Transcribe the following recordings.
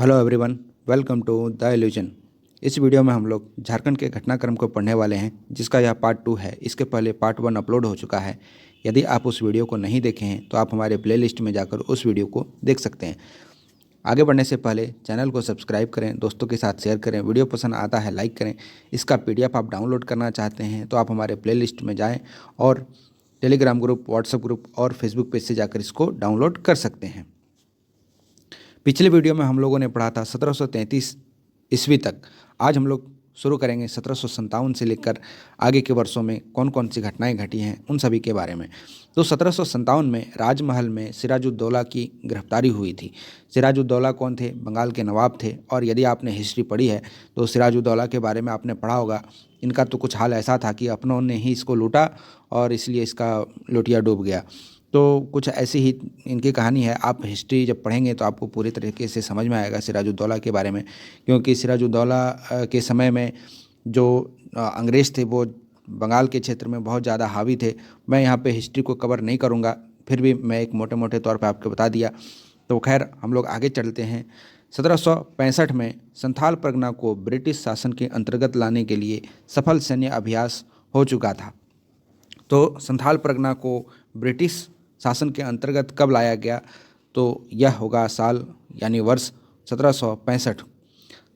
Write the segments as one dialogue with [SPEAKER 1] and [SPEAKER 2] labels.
[SPEAKER 1] Hello everyone, welcome to the illusion. इस video में हम लोग झारखंड के घटनाक्रम को पढ़ने वाले हैं, जिसका यह पार्ट 2 है। इसके पहले पार्ट 1 अपलोड हो चुका है। यदि आप उस वीडियो को नहीं देखे हैं तो आप हमारे प्लेलिस्ट में जाकर उस वीडियो को देख सकते हैं। आगे बढ़ने से पहले चैनल को सब्सक्राइब करें, दोस्तों के साथ शेयर करें, वीडियो पसंद आता है लाइक करें। इसका PDF आप डाउनलोड करना चाहते हैं तो आप हमारे प्लेलिस्ट में जाएँ और टेलीग्राम ग्रुप, व्हाट्सएप ग्रुप और फेसबुक पेज से जाकर इसको डाउनलोड कर सकते हैं। पिछले वीडियो में हम लोगों ने पढ़ा था 1733 ईस्वी तक। आज हम लोग शुरू करेंगे 1757 से लेकर आगे के वर्षों में कौन कौन सी घटनाएं घटी हैं उन सभी के बारे में। तो 1757 में राजमहल में सिराजुद्दौला की गिरफ्तारी हुई थी। सिराजुद्दौला कौन थे? बंगाल के नवाब थे। और यदि आपने हिस्ट्री पढ़ी है तो सिराजुद्दौला के बारे में आपने पढ़ा होगा। इनका तो कुछ हाल ऐसा था कि अपनों ने ही इसको लूटा और इसलिए इसका लोटिया डूब गया। तो कुछ ऐसी ही इनकी कहानी है। आप हिस्ट्री जब पढ़ेंगे तो आपको पूरी तरीके से समझ में आएगा सिराजुद्दौला के बारे में, क्योंकि सिराजुद्दौला के समय में जो अंग्रेज़ थे वो बंगाल के क्षेत्र में बहुत ज़्यादा हावी थे। मैं यहाँ पे हिस्ट्री को कवर नहीं करूँगा, फिर भी मैं एक मोटे मोटे तौर पे आपको बता दिया। तो खैर हम लोग आगे चलते हैं। 1765 में संथाल परगना को ब्रिटिश शासन के अंतर्गत लाने के लिए सफल सैन्य अभ्यास हो चुका था। तो संथाल परगना को ब्रिटिश शासन के अंतर्गत कब लाया गया? तो यह होगा साल यानी वर्ष 1765।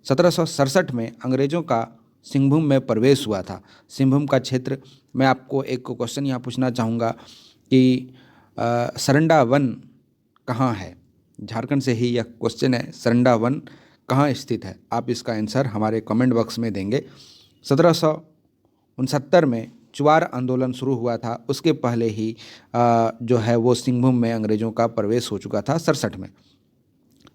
[SPEAKER 1] 1767 में अंग्रेज़ों का सिंहभूम में प्रवेश हुआ था। सिंहभूम का क्षेत्र, मैं आपको एक क्वेश्चन यहाँ पूछना चाहूँगा कि सरंडा वन कहाँ है? झारखंड से ही यह क्वेश्चन है। सरंडा वन कहाँ स्थित है? आप इसका आंसर हमारे कमेंट बॉक्स में देंगे। 1769 में चुवार आंदोलन शुरू हुआ था। उसके पहले ही जो है वो सिंहभूम में अंग्रेज़ों का प्रवेश हो चुका था 67 में।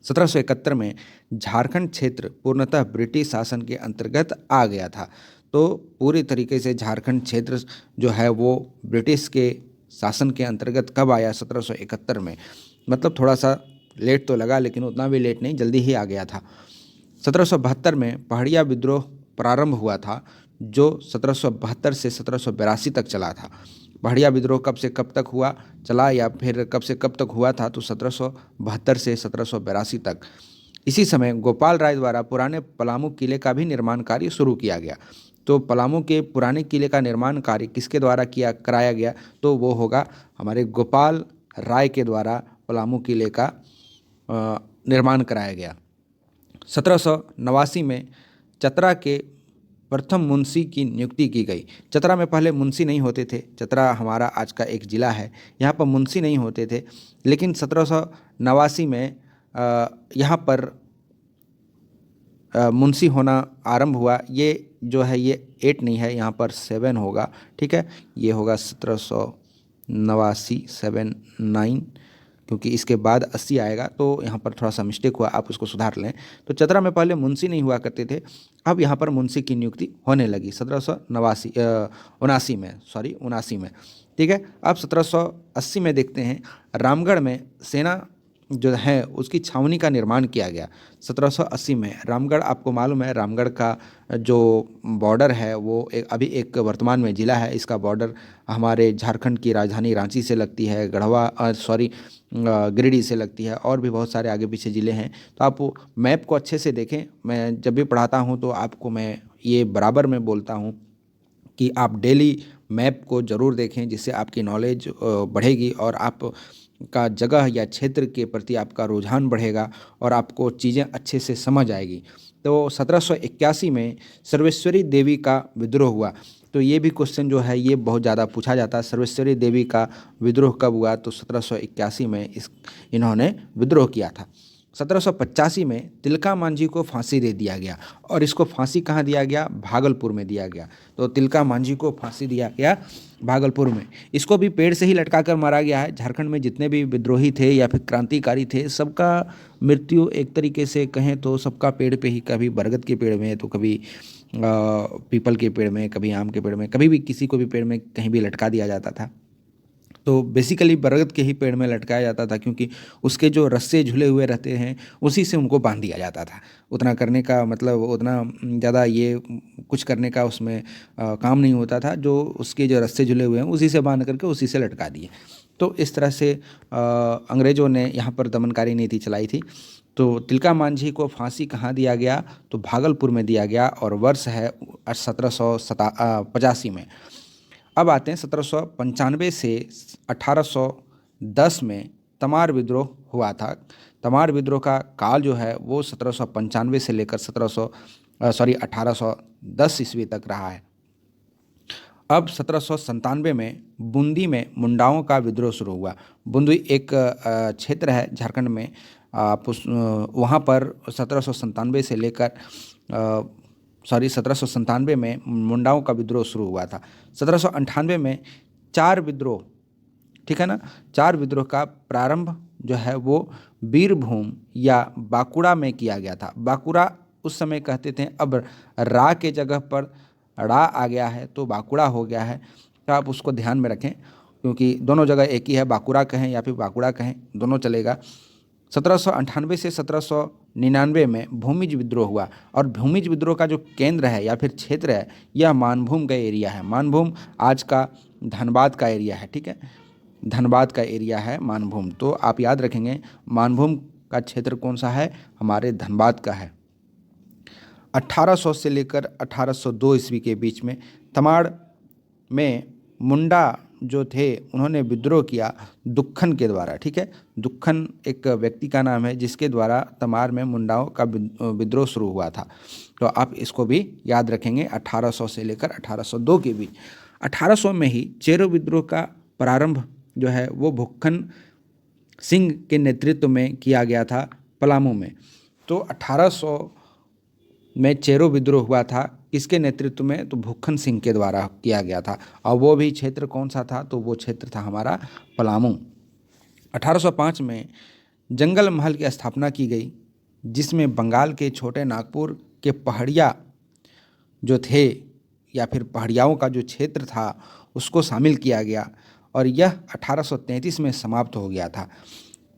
[SPEAKER 1] 1771 में झारखंड क्षेत्र पूर्णतः ब्रिटिश शासन के अंतर्गत आ गया था। तो पूरी तरीके से झारखंड क्षेत्र जो है वो ब्रिटिश के शासन के अंतर्गत कब आया? 1771 में। मतलब थोड़ा सा लेट तो लगा, लेकिन उतना भी लेट नहीं, जल्दी ही आ गया था। 1772 में पहाड़िया विद्रोह प्रारंभ हुआ था, जो 1772 से 1782 तक चला था। पहाड़िया विद्रोह कब से कब तक हुआ चला, या फिर कब से कब तक हुआ था? तो 1772 से 1782 तक। इसी समय गोपाल राय द्वारा पुराने पलामू किले का भी निर्माण कार्य शुरू किया गया। तो पलामू के पुराने किले का निर्माण कार्य किसके द्वारा कराया गया? तो वो होगा हमारे गोपाल राय के द्वारा पलामू किले का निर्माण कराया गया। 1789 में चतरा के प्रथम मुंशी की नियुक्ति की गई। चतरा में पहले मुंशी नहीं होते थे। चतरा हमारा आज का एक ज़िला है, यहाँ पर मुंशी नहीं होते थे। लेकिन 1789 में यहाँ पर मुंशी होना आरंभ हुआ। ये जो है ये 8 नहीं है, यहाँ पर 7 होगा। ठीक है, ये होगा 1789 79, क्योंकि इसके बाद 80 आएगा, तो यहाँ पर थोड़ा सा मिस्टेक हुआ, आप उसको सुधार लें। तो चतरा में पहले मुंशी नहीं हुआ करते थे, अब यहाँ पर मुंशी की नियुक्ति होने लगी 1779 में। ठीक है, अब 1780 में देखते हैं। रामगढ़ में सेना जो है उसकी छावनी का निर्माण किया गया 1780 में। रामगढ़, आपको मालूम है रामगढ़ का जो बॉर्डर है वो अभी एक वर्तमान में ज़िला है। इसका बॉर्डर हमारे झारखंड की राजधानी रांची से लगती है, गिरिडीह से लगती है, और भी बहुत सारे आगे पीछे ज़िले हैं। तो आप मैप को अच्छे से देखें। मैं जब भी पढ़ाता हूँ तो आपको मैं ये बराबर में बोलता हूँ कि आप डेली मैप को ज़रूर देखें, जिससे आपकी नॉलेज बढ़ेगी और आप का जगह या क्षेत्र के प्रति आपका रुझान बढ़ेगा और आपको चीज़ें अच्छे से समझ आएगी। तो 1781 में सर्वेश्वरी देवी का विद्रोह हुआ। तो ये भी क्वेश्चन जो है ये बहुत ज़्यादा पूछा जाता है। सर्वेश्वरी देवी का विद्रोह कब हुआ? तो 1781 में इन्होंने विद्रोह किया था। 1785 में तिलका मांझी को फांसी दे दिया गया, और इसको फांसी कहाँ दिया गया? भागलपुर में दिया गया। तो तिलका मांझी को फांसी दिया गया भागलपुर में। इसको भी पेड़ से ही लटका कर मारा गया है। झारखंड में जितने भी विद्रोही थे या फिर क्रांतिकारी थे, सबका मृत्यु एक तरीके से कहें तो सबका पेड़ पे ही, कभी बरगद के पेड़ में, तो कभी पीपल के पेड़ में, कभी आम के पेड़ में, कभी भी किसी को भी पेड़ में कहीं भी लटका दिया जाता था। तो बेसिकली बरगद के ही पेड़ में लटकाया जाता था, क्योंकि उसके जो रस्से झूले हुए रहते हैं उसी से उनको बांध दिया जाता था। उतना करने का मतलब, उतना ज़्यादा ये कुछ करने का उसमें काम नहीं होता था। जो उसके जो रस्से झूले हुए हैं उसी से बांध करके उसी से लटका दिए। तो इस तरह से अंग्रेज़ों ने यहाँ पर दमनकारी नीति चलाई थी। तो तिलका मांझी को फांसी कहाँ दिया गया, तो भागलपुर में दिया गया और वर्ष है 1785 में। अब आते हैं 1795 से 1810 में तमार विद्रोह हुआ था। तमार विद्रोह का काल जो है वो 1795 से लेकर 1810 ईस्वी तक रहा है। अब 1797 में बूंदी में मुंडाओं का विद्रोह शुरू हुआ। बूंदी एक क्षेत्र है झारखंड में, वहाँ पर 1797 से लेकर 1797 में मुंडाओं का विद्रोह शुरू हुआ था। 1798 में 4 विद्रोह, ठीक है ना, 4 विद्रोह का प्रारंभ जो है वो बीरभूम या बांकुड़ा में किया गया था। बांकुड़ा उस समय कहते थे, अब रा के जगह पर ड़ा आ गया है तो बांकुड़ा हो गया है, तो आप उसको ध्यान में रखें क्योंकि दोनों जगह एक ही है, बांकुड़ा कहें या फिर बांकुड़ा कहें, दोनों चलेगा। 1798 से 1799 में भूमिज विद्रोह हुआ और भूमिज विद्रोह का जो केंद्र है या फिर क्षेत्र है यह मानभूम का एरिया है। मानभूम आज का धनबाद का एरिया है, ठीक है, धनबाद का एरिया है मानभूम। तो आप याद रखेंगे मानभूम का क्षेत्र कौन सा है, हमारे धनबाद का है। 1800 से लेकर 1802 ईस्वी के बीच में तमाड़ में मुंडा जो थे उन्होंने विद्रोह किया दुक्खन के द्वारा, ठीक है। दुक्खन एक व्यक्ति का नाम है जिसके द्वारा तमाड़ में मुंडाओं का विद्रोह शुरू हुआ था। तो आप इसको भी याद रखेंगे 1800 से लेकर 1802 के बीच। 1800 में ही चेरो विद्रोह का प्रारंभ जो है वो भुक्खन सिंह के नेतृत्व में किया गया था पलामू में। तो 1800 में चेरो विद्रोह हुआ था, किसके नेतृत्व में, तो भुक्खन सिंह के द्वारा किया गया था। और वो भी क्षेत्र कौन सा था, तो वो क्षेत्र था हमारा पलामू। 1805 में जंगल महल की स्थापना की गई जिसमें बंगाल के छोटे नागपुर के पहाड़िया जो थे या फिर पहाड़ियाओं का जो क्षेत्र था उसको शामिल किया गया और यह 1833 में समाप्त हो गया था।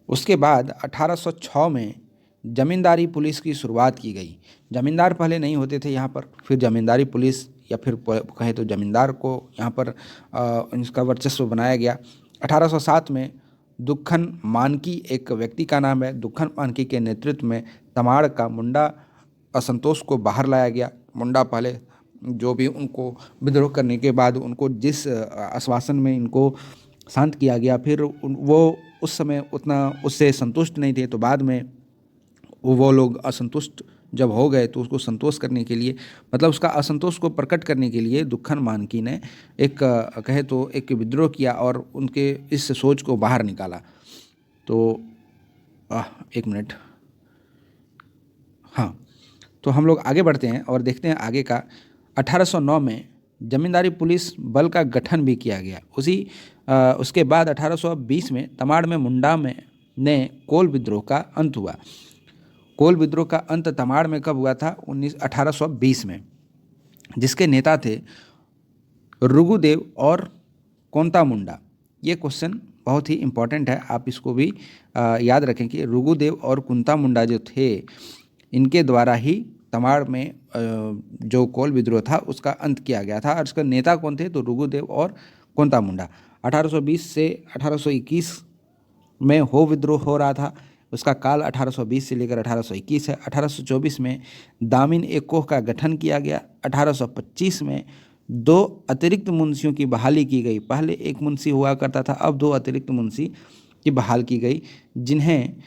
[SPEAKER 1] उसके बाद 1806 में जमींदारी पुलिस की शुरुआत की गई। जमींदार पहले नहीं होते थे यहाँ पर, फिर जमींदारी पुलिस या फिर कहें तो जमींदार को यहाँ पर इसका वर्चस्व बनाया गया। 1807 में दुक्खन मानकी एक व्यक्ति का नाम है, दुक्खन मानकी के नेतृत्व में तमाड़ का मुंडा असंतोष को बाहर लाया गया। मुंडा पहले जो भी उनको विद्रोह करने के बाद उनको जिस आश्वासन में इनको शांत किया गया, फिर वो उस समय उतना उससे संतुष्ट नहीं थे, तो बाद में वो लोग असंतुष्ट जब हो गए तो उसको संतोष करने के लिए, मतलब उसका असंतोष को प्रकट करने के लिए दुक्खन मानकी ने एक कहे तो एक विद्रोह किया और उनके इस सोच को बाहर निकाला। तो एक मिनट, हाँ, तो हम लोग आगे बढ़ते हैं और देखते हैं आगे का। 1809 में जमींदारी पुलिस बल का गठन भी किया गया। उसके बाद 1820 में तमाड़ में मुंडा में ने कोल विद्रोह का अंत हुआ। कोल विद्रोह का अंत तमाड़ में कब हुआ था, 1820 में, जिसके नेता थे रुगुदेव और कोंता मुंडा। ये क्वेश्चन बहुत ही इम्पोर्टेंट है, आप इसको भी याद रखें कि रुगुदेव और कुंता मुंडा जो थे इनके द्वारा ही तमाड़ में जो कोल विद्रोह था उसका अंत किया गया था। और इसका नेता कौन थे, तो रुगुदेव और कोंता मुंडा। 1820 से 1821 में हो विद्रोह हो रहा था, उसका काल 1820 से लेकर 1821 है। 1824 में दामिन एक कोह का गठन किया गया। 1825 में 2 अतिरिक्त मुंशियों की बहाली की गई। पहले एक मुंशी हुआ करता था, अब 2 अतिरिक्त मुंशी की बहाल की गई, जिन्हें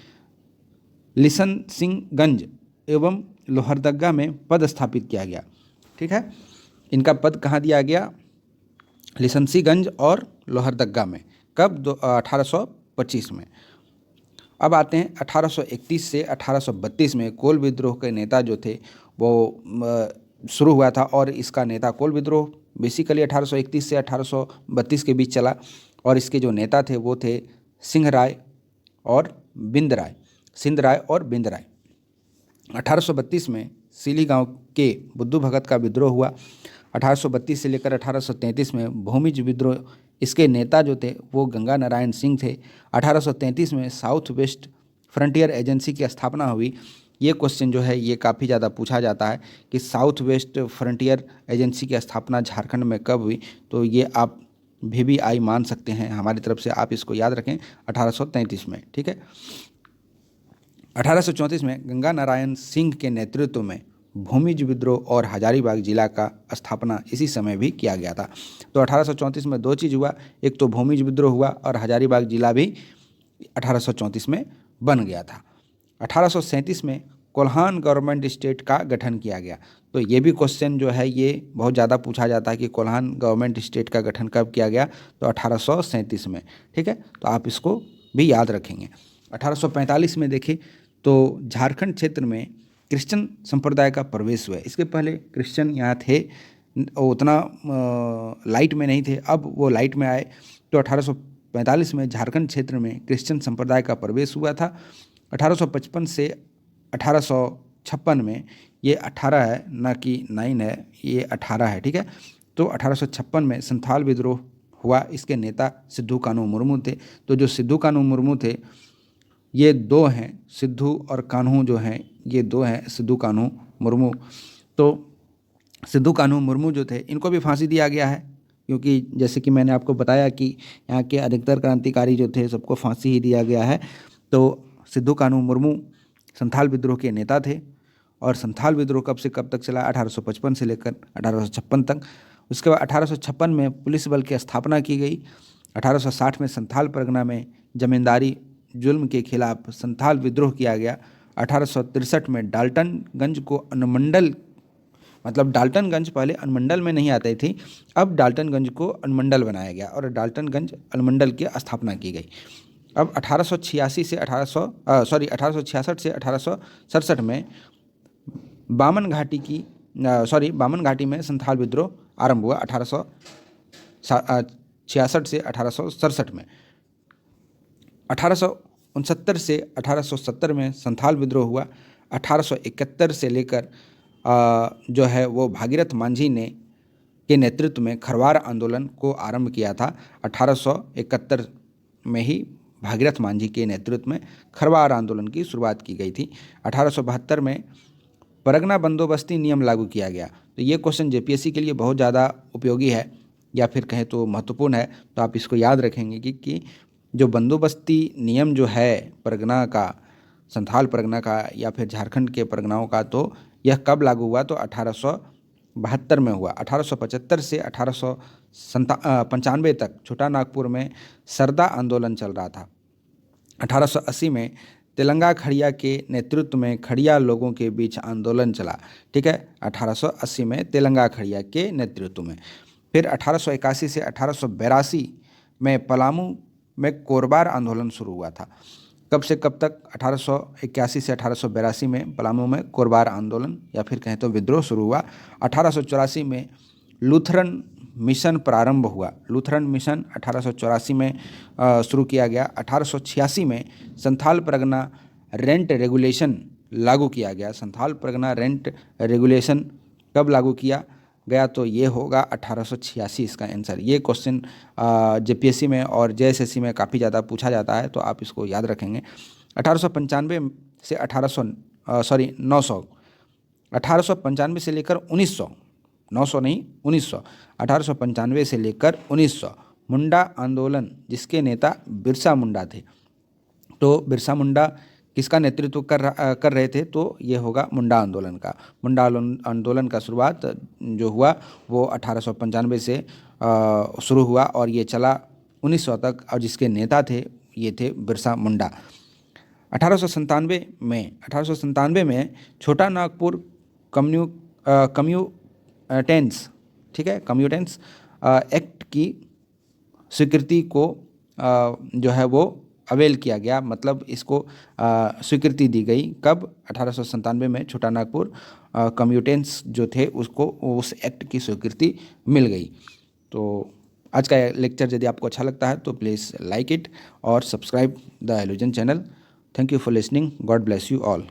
[SPEAKER 1] लिसन सिंह गंज एवं लोहरदग्गा में पद स्थापित किया गया। ठीक है, इनका पद कहाँ दिया गया, लिसनसीगंज और लोहरदग्गा में। कब, 1825 में। अब आते हैं 1831 से 1832 में कोल विद्रोह के नेता जो थे वो शुरू हुआ था और इसका नेता कोल विद्रोह बेसिकली 1831 से 1832 के बीच चला और इसके जो नेता थे वो थे सिंह राय और बिंद राय, सिंध राय और बिंद राय। 1832 में सीली गांव के बुद्धू भगत का विद्रोह हुआ। 1832 से लेकर 1833 में भूमिज विद्रोह, इसके नेता जो थे वो गंगा नारायण सिंह थे। 1833 में साउथ वेस्ट फ्रंटियर एजेंसी की स्थापना हुई। ये क्वेश्चन जो है ये काफ़ी ज़्यादा पूछा जाता है कि साउथ वेस्ट फ्रंटियर एजेंसी की स्थापना झारखंड में कब हुई, तो ये आप VBI मान सकते हैं हमारी तरफ से, आप इसको याद रखें 1833 में। ठीक है। 1834 में गंगा नारायण सिंह के नेतृत्व में भूमिज विद्रोह और हजारीबाग जिला का स्थापना इसी समय भी किया गया था। तो 1834 में दो चीज़ हुआ, एक तो भूमिज विद्रोह हुआ और हजारीबाग जिला भी 1834 में बन गया था। 1837 में कोल्हान गवर्नमेंट स्टेट का गठन किया गया। तो ये भी क्वेश्चन जो है ये बहुत ज़्यादा पूछा जाता है कि कोल्हान गवर्नमेंट स्टेट का गठन कब किया गया, तो 1837 में। ठीक है, तो आप इसको भी याद रखेंगे। 1845 में देखें तो झारखंड क्षेत्र में क्रिश्चियन संप्रदाय का प्रवेश हुआ। इसके पहले क्रिश्चियन यहाँ थे, उतना लाइट में नहीं थे, अब वो लाइट में आए। तो 1845 में झारखंड क्षेत्र में क्रिश्चियन संप्रदाय का प्रवेश हुआ था। 1855 से 1856 में, ये 18 है ना कि 9 है, ये 18 है। ठीक है, तो 1856 में संथाल विद्रोह हुआ। इसके नेता सिद्धू कान्हू मुर्मू थे। तो जो सिद्धू कान्हू मुर्मू थे, ये दो हैं, सिद्धू और कान्हू जो हैं ये दो हैं, सिद्धू कान्हू मुर्मू। तो सिद्धू कान्हू मुर्मू जो थे इनको भी फांसी दिया गया है, क्योंकि जैसे कि मैंने आपको बताया कि यहाँ के अधिकतर क्रांतिकारी जो थे सबको फांसी ही दिया गया है। तो सिद्धू कान्हू मुर्मू संथाल विद्रोह के नेता थे। और संथाल विद्रोह कब से कब तक चला, 1855 से लेकर 1856 तक। उसके बाद 1856 में पुलिस बल की स्थापना की गई। 1860 में संथाल परगना में जमींदारी जुल्म के खिलाफ संथाल विद्रोह किया गया। 1863 में डाल्टनगंज को अनुमंडल, मतलब डाल्टनगंज पहले अनुमंडल में नहीं आती थी, अब डाल्टनगंज को अनुमंडल बनाया गया और डाल्टनगंज अनुमंडल की स्थापना की गई। अब 1866 से 1866 से 1867 में बामन घाटी में संथाल विद्रोह आरंभ हुआ। 1866 से 1867 में। 1869 से 1870 में संथाल विद्रोह हुआ। 1871 से लेकर जो है वो भागीरथ मांझी ने के नेतृत्व में खरवार आंदोलन को आरंभ किया था। 1871 में ही भागीरथ मांझी के नेतृत्व में खरवार आंदोलन की शुरुआत की गई थी। 1872 में परगना बंदोबस्ती नियम लागू किया गया। तो ये क्वेश्चन जेपीएससी के लिए बहुत ज़्यादा उपयोगी है, या फिर कहें तो महत्वपूर्ण है। तो आप इसको याद रखेंगे कि जो बंदोबस्ती नियम जो है परगना का, संथाल परगना का या फिर झारखंड के परगनाओं का, तो यह कब लागू हुआ, तो 1872 में हुआ। 1875 से 1895 तक छोटा नागपुर में सरदा आंदोलन चल रहा था। 1880 में तेलंगा खड़िया के नेतृत्व में खड़िया लोगों के बीच आंदोलन चला। ठीक है, 1880 में तेलंगा खड़िया के नेतृत्व में। फिर 1881 से 1882 में पलामू में कोरबार आंदोलन शुरू हुआ था। कब से कब तक, 1881 से 1882 में पलामू में कोरबार आंदोलन या फिर कहें तो विद्रोह शुरू हुआ। 1884 में लूथरन मिशन प्रारंभ हुआ। लूथरन मिशन 1884 में शुरू किया गया। 1886 में संथाल परगना रेंट रेगुलेशन लागू किया गया। संथाल परगना रेंट रेगुलेशन कब लागू किया गया, तो ये होगा 1886 इसका आंसर। ये क्वेश्चन जेपीएससी में और जेएसएससी में काफ़ी ज़्यादा पूछा जाता है, तो आप इसको याद रखेंगे। 1895 से 1895 से लेकर 1900, 900 नहीं 1900, 1895 से लेकर 1900 मुंडा आंदोलन, जिसके नेता बिरसा मुंडा थे। तो बिरसा मुंडा किसका नेतृत्व कर रहे थे, तो ये होगा मुंडा आंदोलन का। मुंडा आंदोलन का शुरुआत जो हुआ वो 1895 से शुरू हुआ और ये चला 1900 तक, और जिसके नेता थे ये थे बिरसा मुंडा। 1897 में छोटा नागपुर कम्यूटेंस, ठीक है, कम्यूटेंस एक्ट की स्वीकृति को जो है वो अवेल किया गया, मतलब इसको स्वीकृति दी गई। कब, 1897 में छोटा नागपुर कम्यूटेंस जो थे उसको उस एक्ट की स्वीकृति मिल गई। तो आज का लेक्चर यदि आपको अच्छा लगता है तो प्लीज़ लाइक इट और subscribe the illusion channel. Thank you for listening. God bless you all.